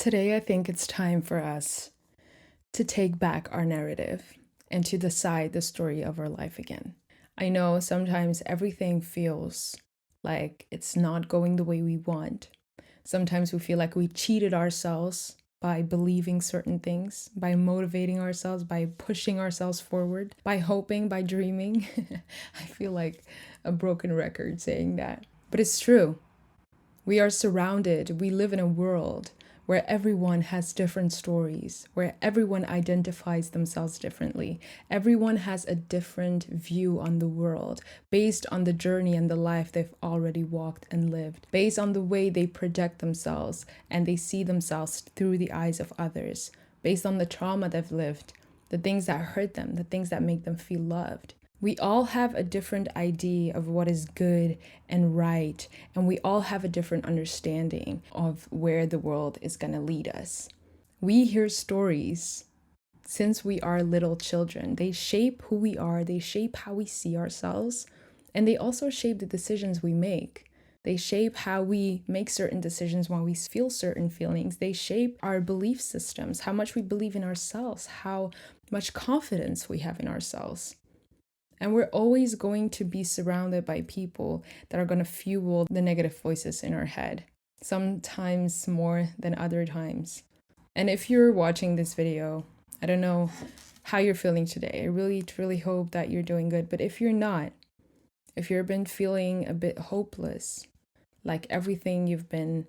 Today, I think it's time for us to take back our narrative and to decide the story of our life again. I know sometimes everything feels like it's not going the way we want. Sometimes we feel like we cheated ourselves by believing certain things, by motivating ourselves, by pushing ourselves forward, by hoping, by dreaming. I feel like a broken record saying that. But it's true. We are surrounded, we live in a world where everyone has different stories, where everyone identifies themselves differently. Everyone has a different view on the world based on the journey and the life they've already walked and lived, based on the way they project themselves and they see themselves through the eyes of others, based on the trauma they've lived, the things that hurt them, the things that make them feel loved. We all have a different idea of what is good and right, and we all have a different understanding of where the world is going to lead us. We hear stories since we are little children. They shape who we are, they shape how we see ourselves, and they also shape the decisions we make. They shape how we make certain decisions when we feel certain feelings. They shape our belief systems, how much we believe in ourselves, how much confidence we have in ourselves. And we're always going to be surrounded by people that are going to fuel the negative voices in our head, sometimes more than other times. And if you're watching this video, I don't know how you're feeling today. I really hope that you're doing good. But if you're not, if you've been feeling a bit hopeless, like everything you've been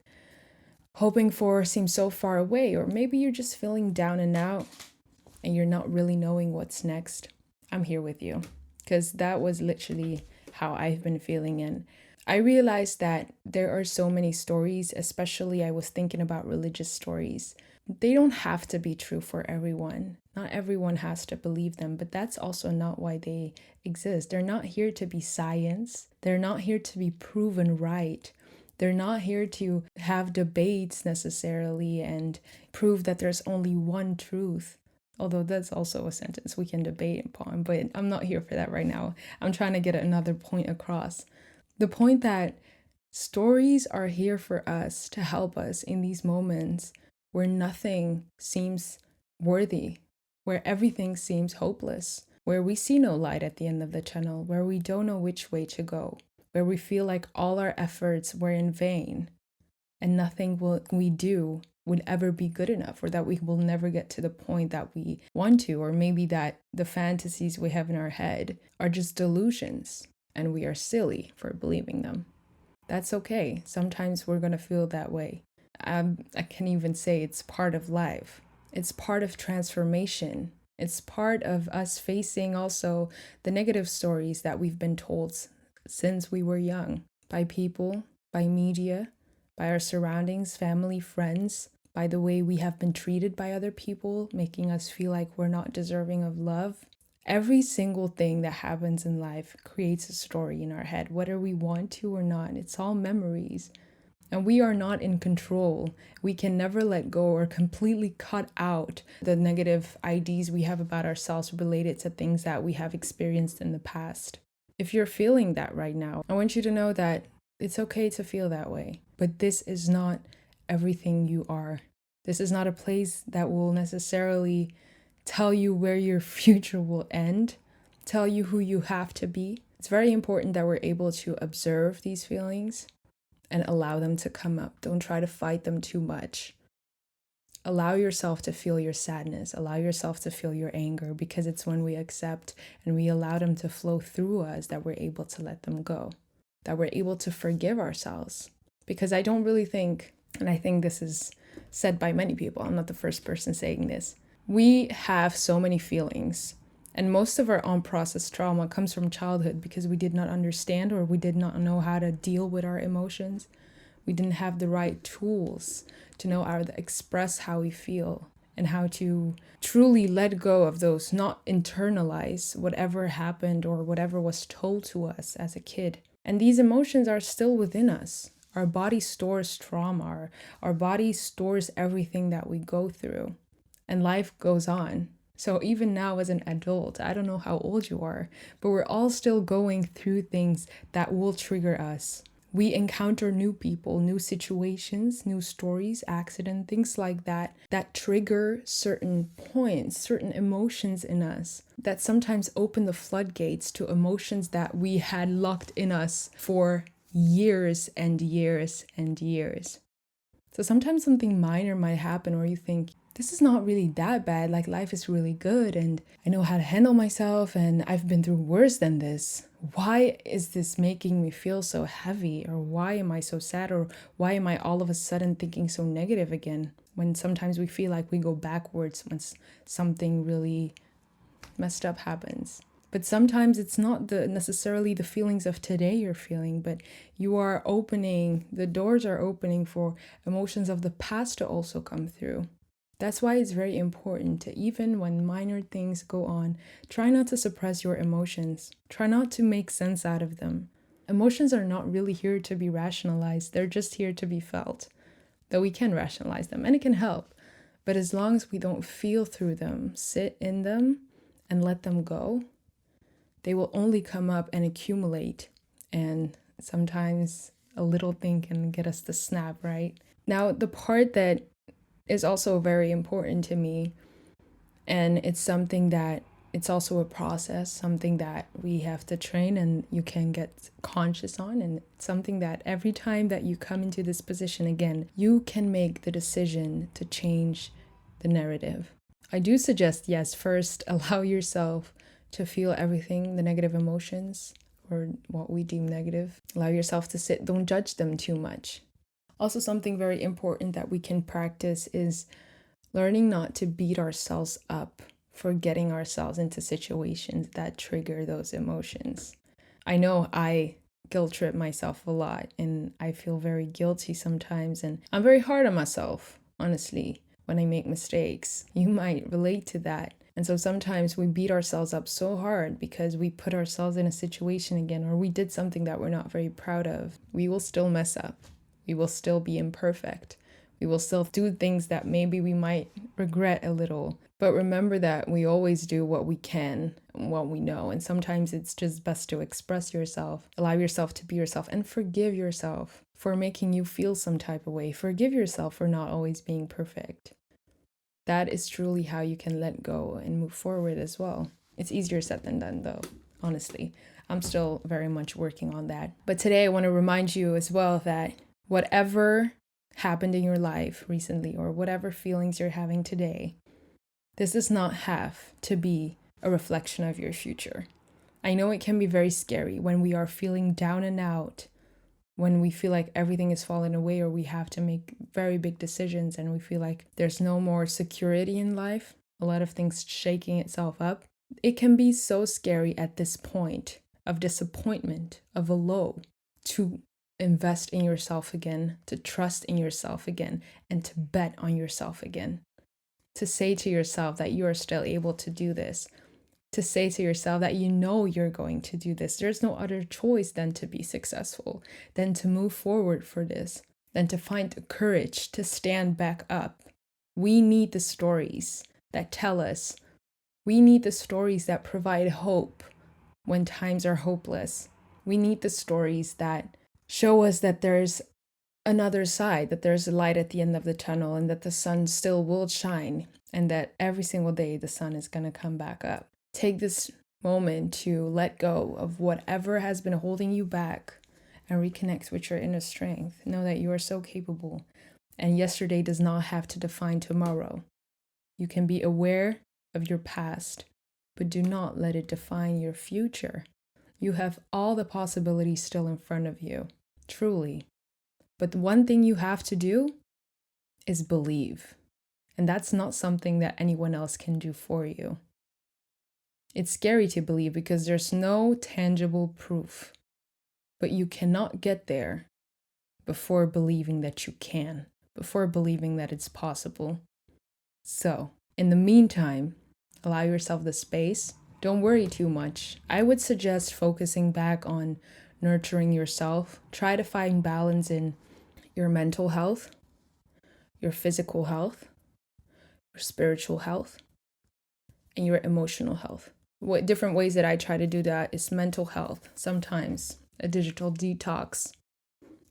hoping for seems so far away, or maybe you're just feeling down and out and you're not really knowing what's next, I'm here with you. Because that was literally how I've been feeling. And I realized that there are so many stories, especially I was thinking about religious stories. They don't have to be true for everyone. Not everyone has to believe them, but that's also not why they exist. They're not here to be science. They're not here to be proven right. They're not here to have debates necessarily and prove that there's only one truth. Although that's also a sentence we can debate upon, but I'm not here for that right now. I'm trying to get another point across. The point that stories are here for us to help us in these moments where nothing seems worthy, where everything seems hopeless, where we see no light at the end of the tunnel, where we don't know which way to go, where we feel like all our efforts were in vain and nothing we do would ever be good enough, or that we will never get to the point that we want to, or maybe that the fantasies we have in our head are just delusions and we are silly for believing them. That's okay. Sometimes we're going to feel that way. I can even say it's part of life. It's part of transformation. It's part of us facing also the negative stories that we've been told since we were young by people, by media, by our surroundings, family, friends, by the way we have been treated by other people, making us feel like we're not deserving of love. Every single thing that happens in life creates a story in our head, whether we want to or not. It's all memories. And we are not in control. We can never let go or completely cut out the negative ideas we have about ourselves related to things that we have experienced in the past. If you're feeling that right now, I want you to know that it's okay to feel that way, but this is not everything you are. This is not a place that will necessarily tell you where your future will end, tell you who you have to be. It's very important that we're able to observe these feelings and allow them to come up. Don't try to fight them too much. Allow yourself to feel your sadness. Allow yourself to feel your anger, because it's when we accept and we allow them to flow through us that we're able to let them go, that we're able to forgive ourselves. Because I don't really think, and I think this is said by many people, I'm not the first person saying this, we have so many feelings, and most of our unprocessed trauma comes from childhood because we did not understand or we did not know how to deal with our emotions. We didn't have the right tools to know how to express how we feel and how to truly let go of those, not internalize whatever happened or whatever was told to us as a kid. And these emotions are still within us. Our body stores trauma. Our body stores everything that we go through. And life goes on. So even now as an adult, I don't know how old you are, but we're all still going through things that will trigger us. We encounter new people, new situations, new stories, accident, things like that, that trigger certain points, certain emotions in us that sometimes open the floodgates to emotions that we had locked in us for years and years and years. So sometimes something minor might happen or you think, this is not really that bad, like life is really good and I know how to handle myself and I've been through worse than this. Why is this making me feel so heavy? Or why am I so sad? Or why am I all of a sudden thinking so negative again? When sometimes we feel like we go backwards when something really messed up happens. But sometimes it's not necessarily the feelings of today you're feeling, but you are opening, the doors are opening for emotions of the past to also come through. That's why it's very important to, even when minor things go on, try not to suppress your emotions. Try not to make sense out of them. Emotions are not really here to be rationalized. They're just here to be felt. Though we can rationalize them and it can help. But as long as we don't feel through them, sit in them and let them go, they will only come up and accumulate. And sometimes a little thing can get us to snap, right? Now, the part that is also very important to me, and it's something that it's also a process, something that we have to train and you can get conscious on, and it's something that every time that you come into this position again, you can make the decision to change the narrative. I do suggest, yes, first allow yourself to feel everything, the negative emotions or what we deem negative. Allow yourself to sit, don't judge them too much. Also, something very important that we can practice is learning not to beat ourselves up for getting ourselves into situations that trigger those emotions. I know I guilt trip myself a lot and I feel very guilty sometimes, and I'm very hard on myself, honestly, when I make mistakes. You might relate to that. And so sometimes we beat ourselves up so hard because we put ourselves in a situation again, or we did something that we're not very proud of. We will still mess up. We will still be imperfect. We will still do things that maybe we might regret a little. But remember that we always do what we can and what we know. And sometimes it's just best to express yourself, allow yourself to be yourself, and forgive yourself for making you feel some type of way. Forgive yourself for not always being perfect. That is truly how you can let go and move forward as well. It's easier said than done, though, honestly. I'm still very much working on that. But today I want to remind you as well that whatever happened in your life recently or whatever feelings you're having today, this does not have to be a reflection of your future. I know it can be very scary when we are feeling down and out, when we feel like everything is falling away or we have to make very big decisions and we feel like there's no more security in life, a lot of things shaking itself up. It can be so scary at this point of disappointment, of a low, to invest in yourself again, to trust in yourself again, and to bet on yourself again. To say to yourself that you are still able to do this. To say to yourself that you know you're going to do this. There's no other choice than to be successful, than to move forward for this, than to find the courage to stand back up. We need the stories that tell us. We need the stories that provide hope when times are hopeless. We need the stories that show us that there's another side, that there's a light at the end of the tunnel and that the sun still will shine and that every single day the sun is going to come back up. Take this moment to let go of whatever has been holding you back and reconnect with your inner strength. Know that you are so capable and yesterday does not have to define tomorrow. You can be aware of your past, but do not let it define your future. You have all the possibilities still in front of you, truly. But the one thing you have to do is believe. And that's not something that anyone else can do for you. It's scary to believe because there's no tangible proof. But you cannot get there before believing that you can, before believing that it's possible. So, in the meantime, allow yourself the space. Don't worry too much. I would suggest focusing back on nurturing yourself. Try to find balance in your mental health, your physical health, your spiritual health, and your emotional health. What different ways that I try to do that is mental health, sometimes a digital detox,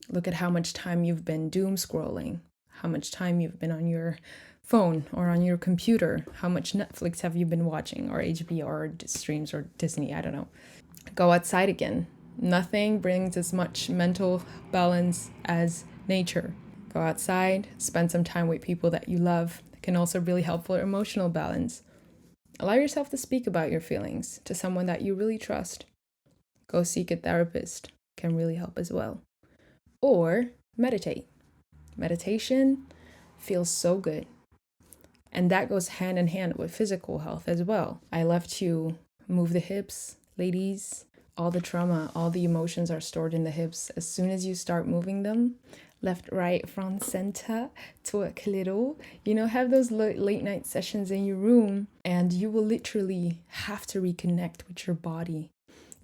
Look at how much time you've been doom scrolling, how much time you've been on your phone or on your computer, how much Netflix have you been watching, or HBO or streams or Disney, I don't know. Go outside again. Nothing brings as much mental balance as nature. Go outside, spend some time with people that you love. It can also really help for emotional balance. Allow yourself to speak about your feelings to someone that you really trust. Go seek a therapist. It can really help as well. Or meditate. Meditation feels so good. And that goes hand in hand with physical health as well. I love to move the hips, ladies. All the trauma, all the emotions are stored in the hips. As soon as you start moving them, left, right, front, center, twerk a little, have those late night sessions in your room, and you will literally have to reconnect with your body.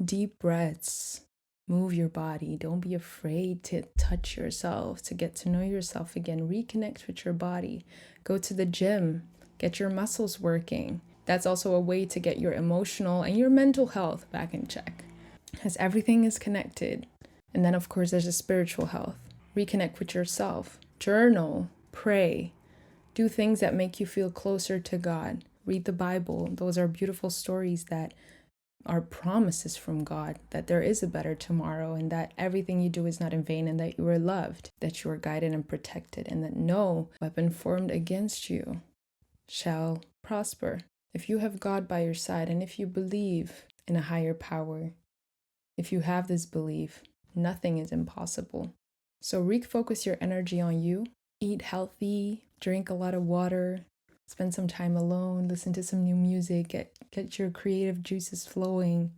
Deep breaths. Move your body. Don't be afraid to touch yourself, to get to know yourself again. Reconnect with your body. Go to the gym. Get your muscles working. That's also a way to get your emotional and your mental health back in check, as everything is connected. And then, of course, there's a spiritual health. Reconnect with yourself. Journal. Pray. Do things that make you feel closer to God. Read the Bible. Those are beautiful stories that are promises from God that there is a better tomorrow, and that everything you do is not in vain, and that you are loved, that you are guided and protected, and that no weapon formed against you shall prosper. If you have God by your side, and if you believe in a higher power, if you have this belief, nothing is impossible. So refocus your energy on you. Eat healthy, drink a lot of water, spend some time alone, listen to some new music, get your creative juices flowing.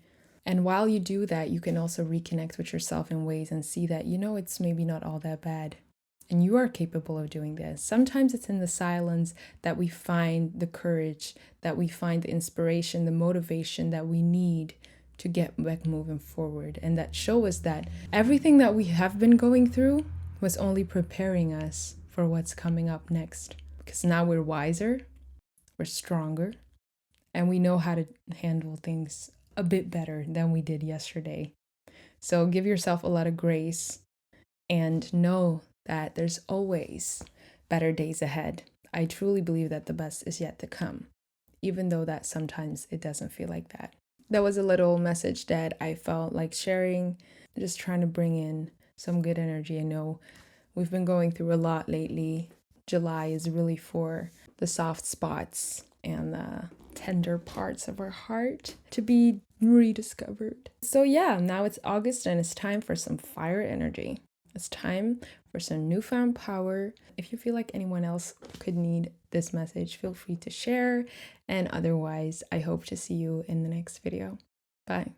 And while you do that, you can also reconnect with yourself in ways and see that, it's maybe not all that bad. And you are capable of doing this. Sometimes it's in the silence that we find the courage, that we find the inspiration, the motivation that we need to get back moving forward. And that show us that everything that we have been going through was only preparing us for what's coming up next. Because now we're wiser, we're stronger, and we know how to handle things a bit better than we did yesterday. So give yourself a lot of grace and know that there's always better days ahead. I truly believe that the best is yet to come, even though that sometimes it doesn't feel like that. That was a little message that I felt like sharing, just trying to bring in some good energy. I know we've been going through a lot lately. July is really for the soft spots and the tender parts of our heart to be rediscovered. So yeah, now it's August and it's time for some fire energy. It's time for some newfound power. If you feel like anyone else could need this message, feel free to share. And otherwise, I hope to see you in the next video. Bye.